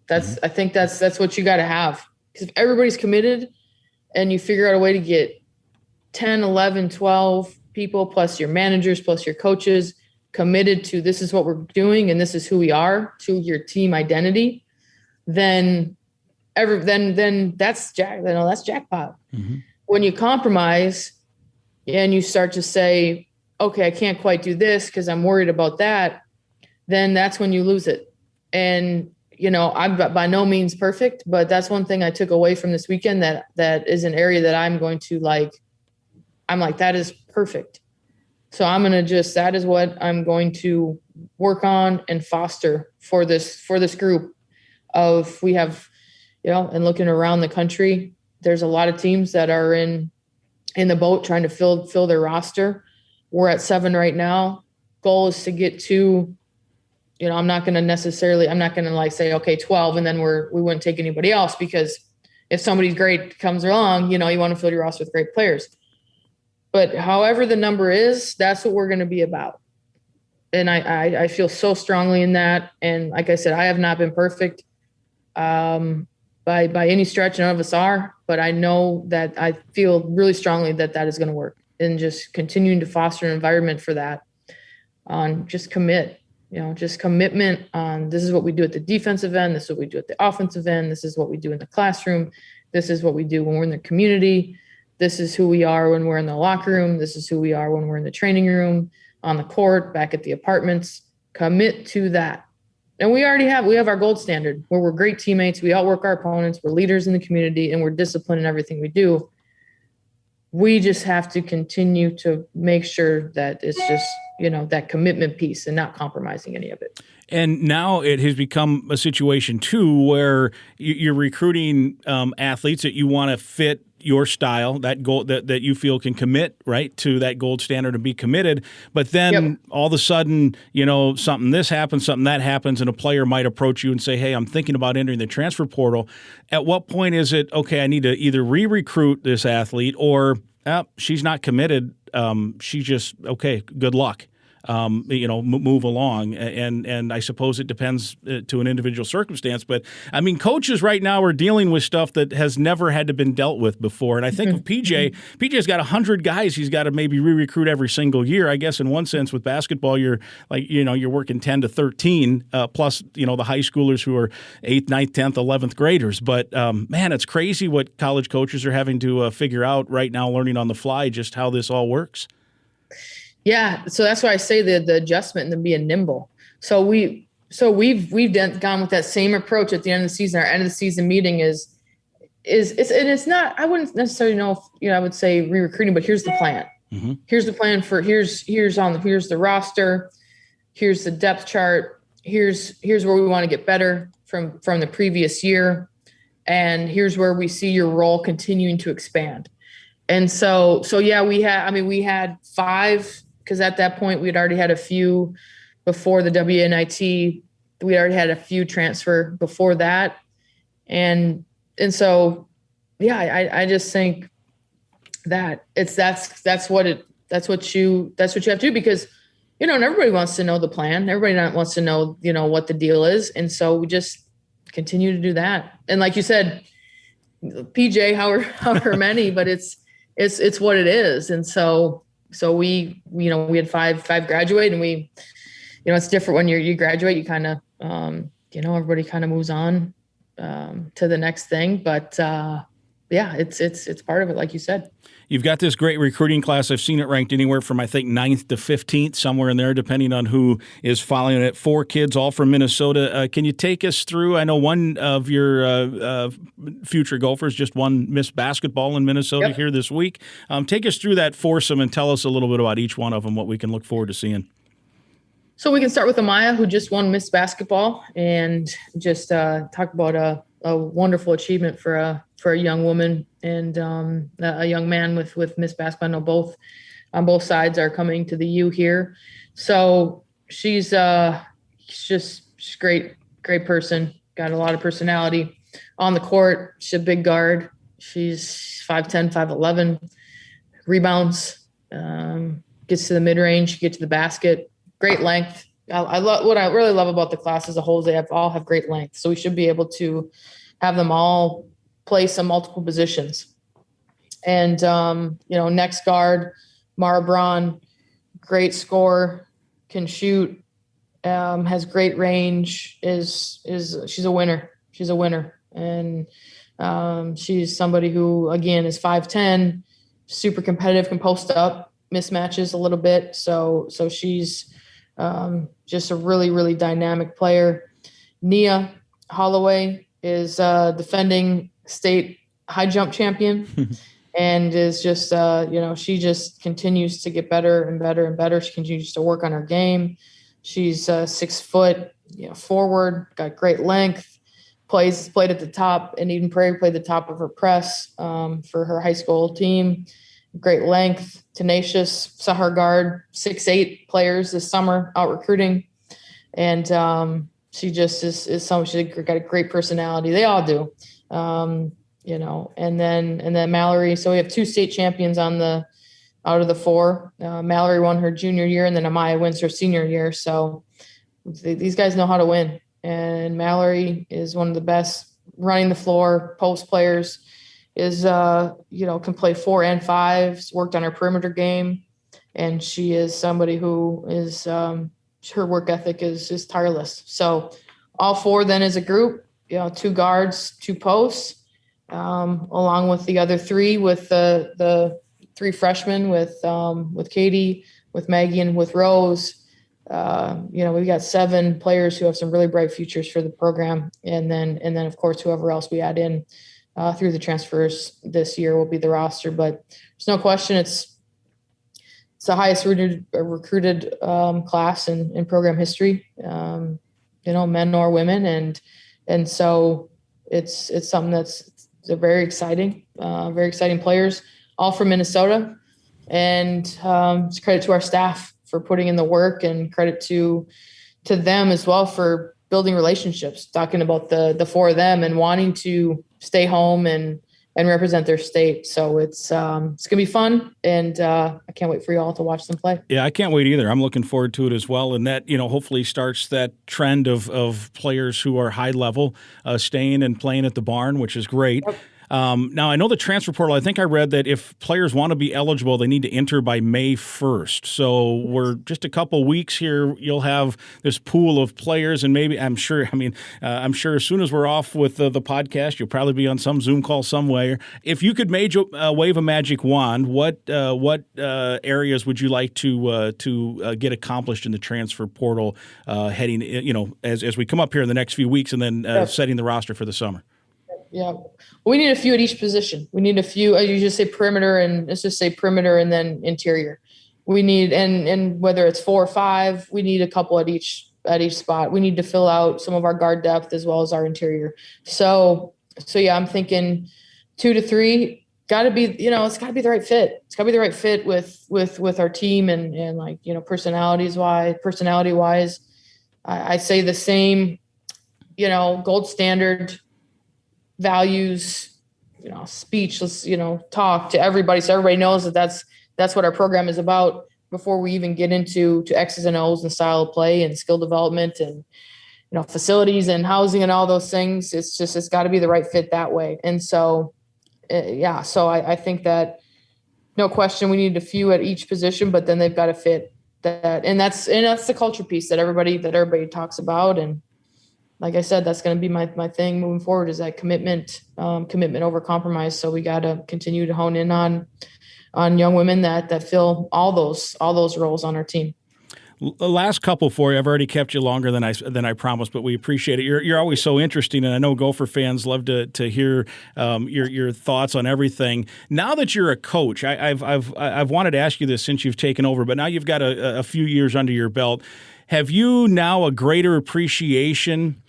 I think that's what you got to have. Because if everybody's committed and you figure out a way to get 10, 11, 12 people plus your managers, plus your coaches committed to this is what we're doing and this is who we are, to your team identity, then that's jackpot. Mm-hmm. When you compromise and you start to say, okay, I can't quite do this because I'm worried about that, then that's when you lose it. And I'm by no means perfect, but that's one thing I took away from this weekend that is an area that I'm going to I'm like, that is perfect. So I'm going to that is what I'm going to work on and foster for this group we have, and looking around the country, there's a lot of teams that are in the boat trying to fill their roster. We're at 7 right now. Goal is to get to, I'm not going to say, okay, 12, and then we wouldn't take anybody else, because if somebody's great comes along, you want to fill your roster with great players. But however the number is, that's what we're going to be about. And I feel so strongly in that. And like I said, I have not been perfect by any stretch. None of us are, but I know that I feel really strongly that is going to work, and just continuing to foster an environment for that, on just commit. Just commitment on this is what we do at the defensive end. This is what we do at the offensive end. This is what we do in the classroom. This is what we do when we're in the community. This is who we are when we're in the locker room. This is who we are when we're in the training room, on the court, back at the apartments. Commit to that. And we have our gold standard where we're great teammates. We outwork our opponents. We're leaders in the community, and we're disciplined in everything we do. We just have to continue to make sure that it's just, that commitment piece and not compromising any of it. And now it has become a situation, too, where you're recruiting athletes that you want to fit your style, that goal that you feel can commit right to that gold standard and be committed. But then all of a sudden, something this happens, something that happens, and a player might approach you and say, hey, I'm thinking about entering the transfer portal. At what point is it, okay, I need to either re-recruit this athlete, or she's not committed. She's just, okay, good luck. Move along. And I suppose it depends to an individual circumstance. But, I mean, coaches right now are dealing with stuff that has never had to been dealt with before. And I think of PJ. PJ's got 100 guys he's got to maybe re-recruit every single year. I guess in one sense with basketball, you're working 10 to 13, plus, the high schoolers who are 8th, 9th, 10th, 11th graders. But, man, it's crazy what college coaches are having to figure out right now, learning on the fly, just how this all works. Yeah. So that's why I say the adjustment and then being nimble. So we've gone with that same approach at the end of the season. Our end of the season meeting it's not, I wouldn't necessarily know if, I would say re-recruiting, but here's the plan. Mm-hmm. Here's the plan for here's the roster. Here's the depth chart. Here's where we want to get better from the previous year. And here's where we see your role continuing to expand. And so yeah, we had 5, because at that point we had already had a few before the WNIT. We already had a few transfer before that. And so, yeah, I just think that that's what you have to do, because, and everybody wants to know the plan. Everybody wants to know, what the deal is. And so we just continue to do that. And like you said, PJ, however many, but it's what it is. And so we had five graduate, and we, it's different when you graduate, you kind of, everybody kind of moves on to the next thing. But yeah, it's part of it, like you said. You've got this great recruiting class. I've seen it ranked anywhere from, I think, 9th to 15th, somewhere in there, depending on who is following it. 4 kids, all from Minnesota. Can you take us through? I know one of your future Gophers just won Miss Basketball in Minnesota here this week. Take us through that foursome and tell us a little bit about each one of them, what we can look forward to seeing. So we can start with Amaya, who just won Miss Basketball, and just talk about a wonderful achievement for a young woman and a young man with Miss Basketball. I know both on both sides are coming to the U here. So she's great person, got a lot of personality on the court. She's a big guard. She's 5'10", 5'11", rebounds, gets to the mid range, get to the basket. Great length. I love what I really love about the class as a whole is they all have great length. So we should be able to have them all play some multiple positions. And next guard, Mara Braun, great scorer, can shoot, has great range. She's a winner. She's a winner, and she's somebody who again is 5'10", super competitive, can post up, mismatches a little bit. So she's just a really, really dynamic player. Nia Holloway is defending state high jump champion and is just, she just continues to get better and better and better. She continues to work on her game. She's 6 foot, forward, got great length, played at the top, and Eden Prairie played the top of her press for her high school team. Great length, tenacious, saw her guard 6'8" players this summer out recruiting. And she just is someone, she's got a great personality. They all do. And then Mallory. So we have 2 state champions out of the 4. Mallory won her junior year, and then Amaya wins her senior year. So these guys know how to win. And Mallory is one of the best running the floor post players. Can play 4 and 5s, worked on her perimeter game. And she is somebody who is, her work ethic is tireless. So all 4 then as a group, 2 guards, 2 posts, along with the other 3 with the 3 freshmen with Katie, with Maggie, and with Rose. We've got 7 players who have some really bright futures for the program. And then of course, whoever else we add in through the transfers this year will be the roster. But there's no question it's the highest recruited class in program history, men or women. And so it's something they're very exciting players, all from Minnesota. And it's credit to our staff for putting in the work, and credit to them as well for building relationships, talking about the 4 of them and wanting to stay home and represent their state. So it's going to be fun, and I can't wait for you all to watch them play. Yeah, I can't wait either. I'm looking forward to it as well, and that hopefully starts that trend of players who are high level staying and playing at the barn, which is great. Yep. Now, I know the transfer portal, I think I read that if players want to be eligible, they need to enter by May 1st. So we're just a couple weeks here. You'll have this pool of players, and maybe I'm sure as soon as we're off with the podcast, you'll probably be on some Zoom call somewhere. If you could wave a magic wand, what areas would you like to get accomplished in the transfer portal heading, as we come up here in the next few weeks, and then setting the roster for the summer? Yeah. We need a few at each position. We need a few, you just say perimeter, and let's just say perimeter and then interior. We need, and whether it's 4 or 5, we need a couple at each spot. We need to fill out some of our guard depth as well as our interior. So yeah, I'm thinking 2 to 3, gotta be, it's gotta be the right fit. It's gotta be the right fit with our team and personality wise. I say the same, gold standard values, speech, let's, talk to everybody. So everybody knows that's what our program is about before we even get into X's and O's and style of play and skill development and, facilities and housing and all those things. It's got to be the right fit that way. And so, so I think that no question, we need a few at each position, but then they've got to fit that. And that's the culture piece that everybody talks about. And like I said, that's going to be my thing moving forward, is that commitment over compromise. So we got to continue to hone in on young women that fill all those roles on our team. The last couple for you. I've already kept you longer than I promised, but we appreciate it. You're always so interesting, and I know Gopher fans love to hear your thoughts on everything. Now that you're a coach, I've wanted to ask you this since you've taken over, but now you've got a few years under your belt. Have you now a greater appreciation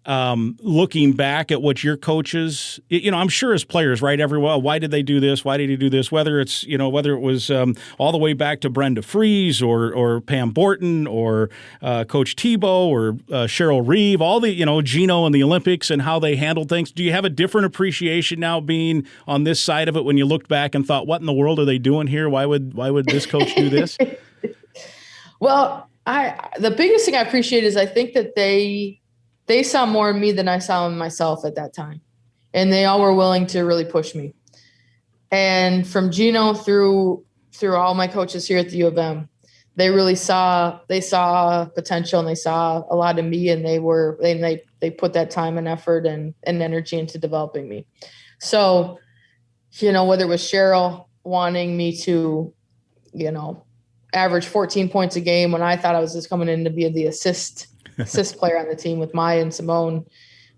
looking back at what your coaches, I'm sure as players, right? Everyone, why did they do this? Why did he do this? Whether it's, whether it was all the way back to Brenda Fries or Pam Borton or Coach Tebow or Cheryl Reeve, all the, Gino and the Olympics and how they handled things. Do you have a different appreciation now being on this side of it when you looked back and thought, what in the world are they doing here? Why would this coach do this? Well, the biggest thing I appreciate is I think that they saw more in me than I saw in myself at that time. And they all were willing to really push me. And from Gino through all my coaches here at the U of M, they really saw potential and they saw a lot in me, and they put that time and effort and energy into developing me. So, whether it was Cheryl wanting me to, average 14 points a game when I thought I was just coming in to be the assist player on the team with Maya and Simone,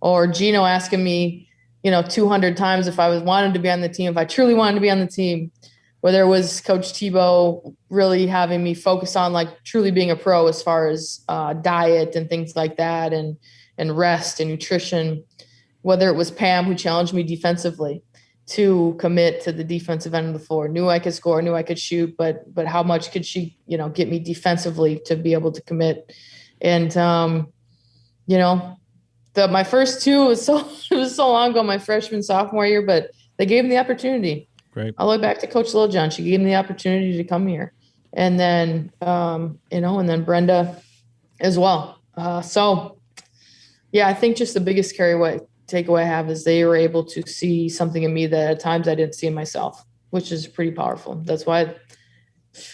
or Gino asking me, 200 times if I wanted to be on the team, if I truly wanted to be on the team, whether it was Coach Tebow really having me focus on like truly being a pro as far as diet and things like that, and rest and nutrition, whether it was Pam who challenged me defensively to commit to the defensive end of the floor, knew I could score, knew I could shoot, but how much could she, get me defensively to be able to commit. And, my first two it was so long ago, my freshman, sophomore year, but they gave him the opportunity. Great. All the way back to Coach Littlejohn. She gave him the opportunity to come here. And then, and then Brenda as well. So yeah, I think just the biggest takeaway I have is they were able to see something in me that at times I didn't see in myself, which is pretty powerful. That's why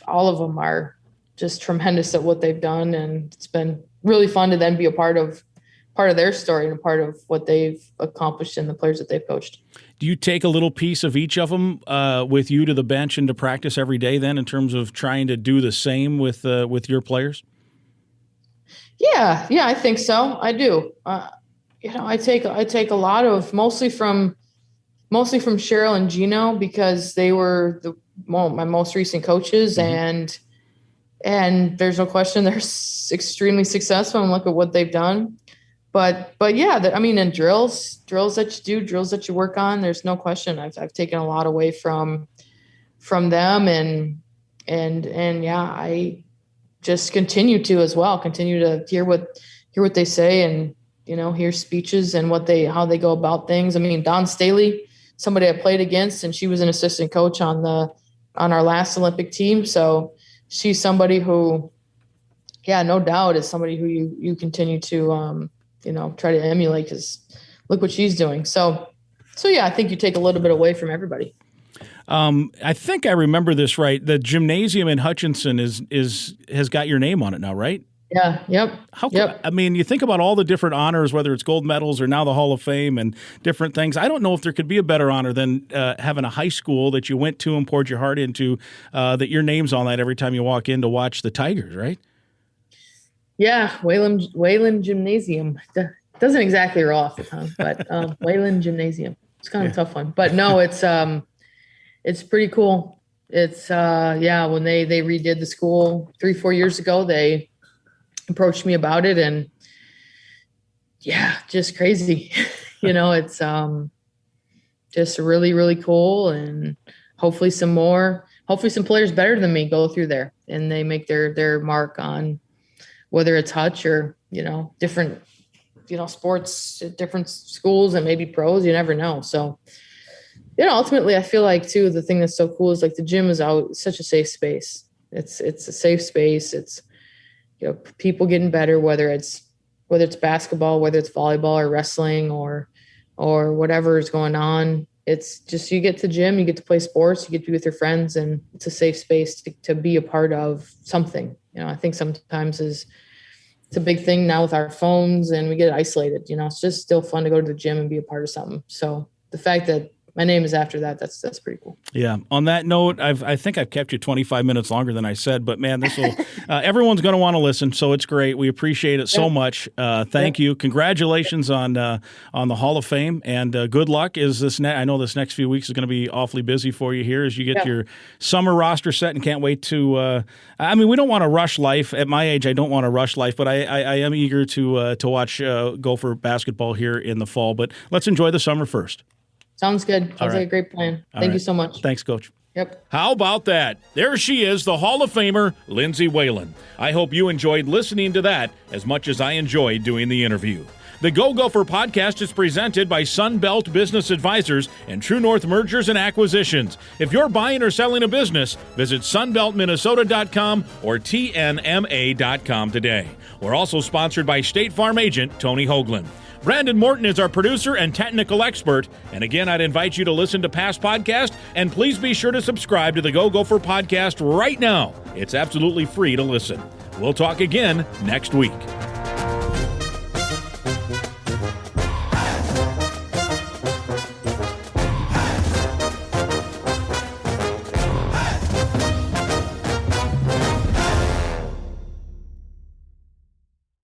all of them are just tremendous at what they've done. And it's been really fun to then be a part of their story and a part of what they've accomplished and the players that they've coached. Do you take a little piece of each of them with you to the bench and to practice every day then in terms of trying to do the same with your players? Yeah, I think so. I do. I take a lot of mostly from Cheryl and Gino, because they were my most recent coaches, and there's no question they're extremely successful, and look at what they've done. But yeah, and drills that you do, drills that you work on, there's no question. I've taken a lot away from them, and yeah, I just continue to hear what they say, and hear speeches and how they go about things. I mean, Dawn Staley, somebody I played against, and she was an assistant coach on our last Olympic team. So she's somebody who, yeah, no doubt is somebody who you continue to, try to emulate, because look what she's doing. So yeah, I think you take a little bit away from everybody. I think I remember this right. The gymnasium in Hutchinson has got your name on it now, right? Yeah. Yep. I mean, you think about all the different honors, whether it's gold medals or now the Hall of Fame and different things. I don't know if there could be a better honor than having a high school that you went to and poured your heart into, that your name's on that every time you walk in to watch the Tigers, right? Yeah, Whalen Gymnasium. Doesn't exactly roll off the tongue, but Whalen Gymnasium. It's kind of a tough one. But no, it's pretty cool. It's when they redid the school 3-4 years ago, they approached me about it, and yeah, just crazy. It's just really, really cool, and hopefully some players better than me go through there and they make their mark on whether it's Hutch or, different, sports at different schools and maybe pros, you never know. So, ultimately I feel like too, the thing that's so cool is like the gym is such a safe space. It's a safe space. It's, people getting better, whether it's basketball, whether it's volleyball or wrestling or whatever is going on. It's just, you get to gym, you get to play sports, you get to be with your friends, and it's a safe space to be a part of something. I think sometimes it's a big thing now with our phones and we get isolated, it's just still fun to go to the gym and be a part of something. So the fact that my name is after that. That's pretty cool. Yeah. On that note, I think I've kept you 25 minutes longer than I said, but man, this will everyone's going to want to listen, so it's great. We appreciate it so much. Thank you. Congratulations on the Hall of Fame, and good luck. I know this next few weeks is going to be awfully busy for you here as you get your summer roster set, and can't wait to. We don't want to rush life. At my age, I don't want to rush life, but I am eager to watch Gopher basketball here in the fall. But let's enjoy the summer first. Sounds good. Sounds like a great plan. Thank you so much. Thanks, Coach. Yep. How about that? There she is, the Hall of Famer, Lindsay Whalen. I hope you enjoyed listening to that as much as I enjoyed doing the interview. The Go Gopher podcast is presented by Sunbelt Business Advisors and True North Mergers and Acquisitions. If you're buying or selling a business, visit sunbeltminnesota.com or tnma.com today. We're also sponsored by State Farm agent Tony Hoagland. Brandon Morton is our producer and technical expert. And again, I'd invite you to listen to past podcasts, and please be sure to subscribe to the Go Gopher podcast right now. It's absolutely free to listen. We'll talk again next week.